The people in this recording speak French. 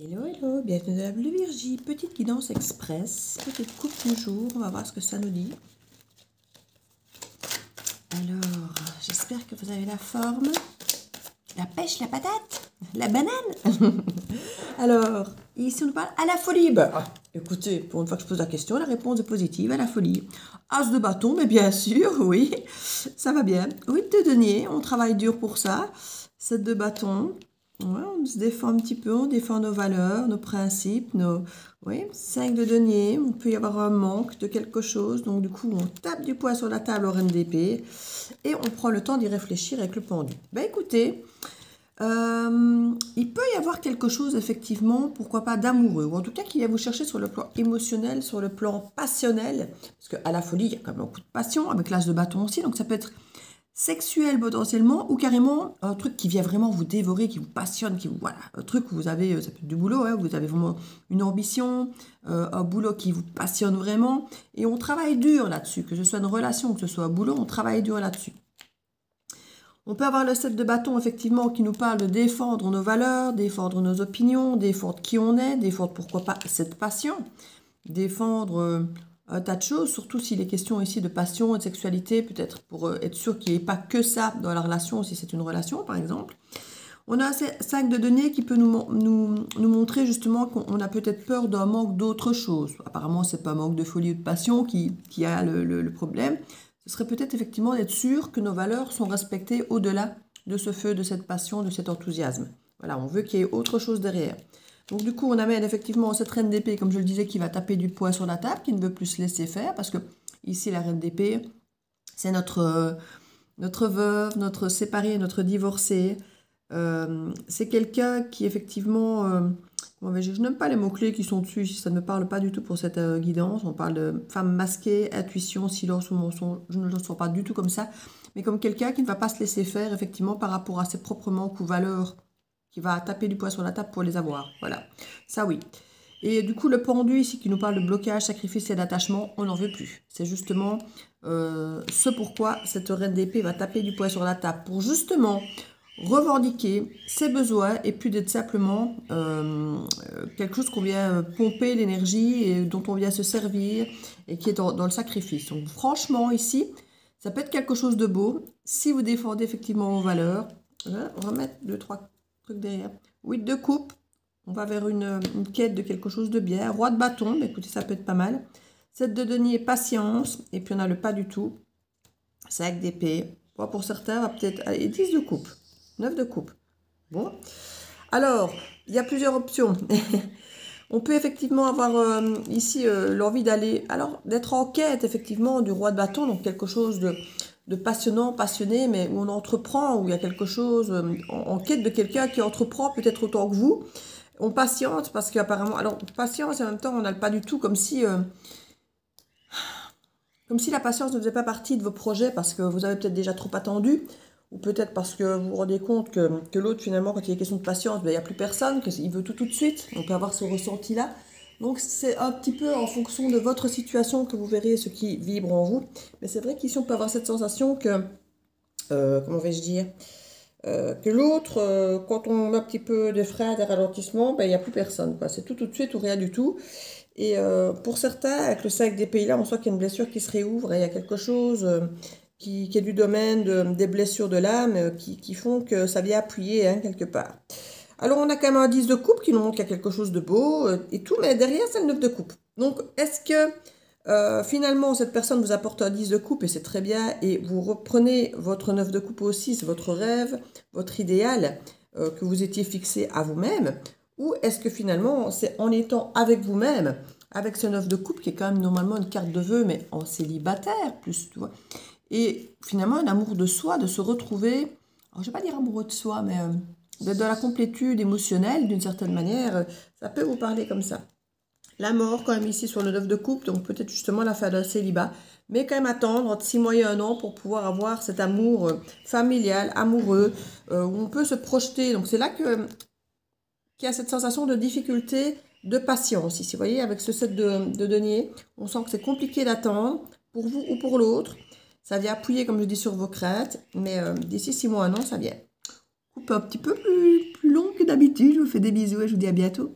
Hello, hello, bienvenue dans la Bulle de Virgie, petite guidance express, petite coupe du jour, on va voir ce que ça nous dit. Alors, j'espère que vous avez la forme, la pêche, la patate, la banane. Alors, ici on nous parle à la folie. Écoutez, pour une fois que je pose la question, la réponse est positive, à la folie. As de bâton, mais bien sûr, oui, ça va bien. 8 de denier, on travaille dur pour ça. 7 de bâton. Ouais, on se défend un petit peu, on défend nos valeurs, nos principes, Oui, 5 de denier, on peut y avoir un manque de quelque chose, donc du coup on tape du poing sur la table au reine d'épée et on prend le temps d'y réfléchir avec le pendu. Ben écoutez, il peut y avoir quelque chose effectivement, pourquoi pas d'amoureux, ou en tout cas qui vient vous chercher sur le plan émotionnel, sur le plan passionnel, parce qu'à la folie il y a quand même beaucoup de passion, avec l'as de bâton aussi, donc ça peut être sexuel potentiellement, ou carrément un truc qui vient vraiment vous dévorer, qui vous passionne, voilà, un truc où vous avez, ça peut être du boulot, hein, vous avez vraiment une ambition, un boulot qui vous passionne vraiment, et on travaille dur là-dessus, que ce soit une relation, que ce soit un boulot, on travaille dur là-dessus. On peut avoir le 7 de bâton, effectivement, qui nous parle de défendre nos valeurs, défendre nos opinions, défendre qui on est, défendre, pourquoi pas, cette passion, défendre un tas de choses, surtout s'il est question ici de passion et de sexualité, peut-être pour être sûr qu'il n'y ait pas que ça dans la relation, si c'est une relation, par exemple. On a 5 de denier qui peut nous montrer justement qu'on a peut-être peur d'un manque d'autre chose. Apparemment, ce n'est pas un manque de folie ou de passion qui a le problème. Ce serait peut-être effectivement d'être sûr que nos valeurs sont respectées au-delà de ce feu, de cette passion, de cet enthousiasme. Voilà, on veut qu'il y ait autre chose derrière. Donc du coup, on amène effectivement cette reine d'épée, comme je le disais, qui va taper du poing sur la table, qui ne veut plus se laisser faire, parce que ici, la reine d'épée, c'est notre veuve, notre séparé, notre divorcé. C'est quelqu'un qui effectivement, je n'aime pas les mots-clés qui sont dessus, ça ne me parle pas du tout pour cette guidance. On parle de femme masquée, intuition, silence ou mensonge, je ne le sens pas du tout comme ça, mais comme quelqu'un qui ne va pas se laisser faire effectivement par rapport à ses propres manques ou valeurs, qui va taper du poing sur la table pour les avoir. Voilà, ça oui. Et du coup, le pendu ici qui nous parle de blocage, sacrifice et d'attachement, on n'en veut plus. C'est justement ce pourquoi cette reine d'épée va taper du poing sur la table, pour justement revendiquer ses besoins et plus d'être simplement quelque chose qu'on vient pomper l'énergie et dont on vient se servir et qui est dans le sacrifice. Donc franchement ici, ça peut être quelque chose de beau si vous défendez effectivement vos valeurs. On va mettre 2-3 trucs derrière. 8 de coupe, on va vers une quête de quelque chose de bien. Roi de bâton, mais écoutez, ça peut être pas mal. 7 de denier, patience. Et puis on a le pas du tout. 5 d'épée. Bon, pour certains, on va peut-être... Et 10 de coupe. 9 de coupe. Bon. Alors, il y a plusieurs options. On peut effectivement avoir ici l'envie d'aller... Alors, d'être en quête, effectivement, du roi de bâton. Donc, quelque chose de passionnant, passionné, mais où on entreprend, où il y a quelque chose en quête de quelqu'un qui entreprend peut-être autant que vous. On patiente parce qu'apparemment... Alors, patience, et en même temps, on n'a pas du tout comme si la patience ne faisait pas partie de vos projets parce que vous avez peut-être déjà trop attendu, ou peut-être parce que vous vous rendez compte que l'autre, finalement, quand il est question de patience, ben, il n'y a plus personne, qu'il veut tout de suite. On peut avoir ce ressenti-là. Donc, c'est un petit peu en fonction de votre situation que vous verrez ce qui vibre en vous. Mais c'est vrai qu'ici, on peut avoir cette sensation que, comment vais-je dire, que l'autre, quand on met un petit peu de frein, des ralentissements, ben, il n'y a plus personne. C'est tout de suite ou rien du tout. Et pour certains, avec le 5 des pays là, on sent qu'il y a une blessure qui se réouvre et il y a quelque chose qui est du domaine des blessures de l'âme qui font que ça vient appuyer quelque part. Alors on a quand même un 10 de coupe qui nous montre qu'il y a quelque chose de beau et tout, mais derrière c'est le 9 de coupe. Donc est-ce que finalement cette personne vous apporte un 10 de coupe et c'est très bien et vous reprenez votre 9 de coupe aussi, c'est votre rêve, votre idéal que vous étiez fixé à vous-même? Ou est-ce que finalement, c'est en étant avec vous-même, avec ce 9 de coupe, qui est quand même normalement une carte de vœux, mais en célibataire, plus, tu vois, et finalement, un amour de soi, de se retrouver, alors je ne vais pas dire amoureux de soi, mais d'être dans la complétude émotionnelle, d'une certaine manière, ça peut vous parler comme ça. La mort, quand même, ici, sur le 9 de coupe, donc peut-être justement la fin d'un célibat, mais quand même attendre entre 6 mois et 1 an pour pouvoir avoir cet amour familial, amoureux, où on peut se projeter. Donc c'est là que qui a cette sensation de difficulté, de patience. Ici, vous voyez, avec ce set de denier, on sent que c'est compliqué d'attendre, pour vous ou pour l'autre. Ça vient appuyer, comme je dis, sur vos craintes, mais d'ici 6 mois, 1 an, ça vient. Coupe un petit peu plus long que d'habitude. Je vous fais des bisous et je vous dis à bientôt.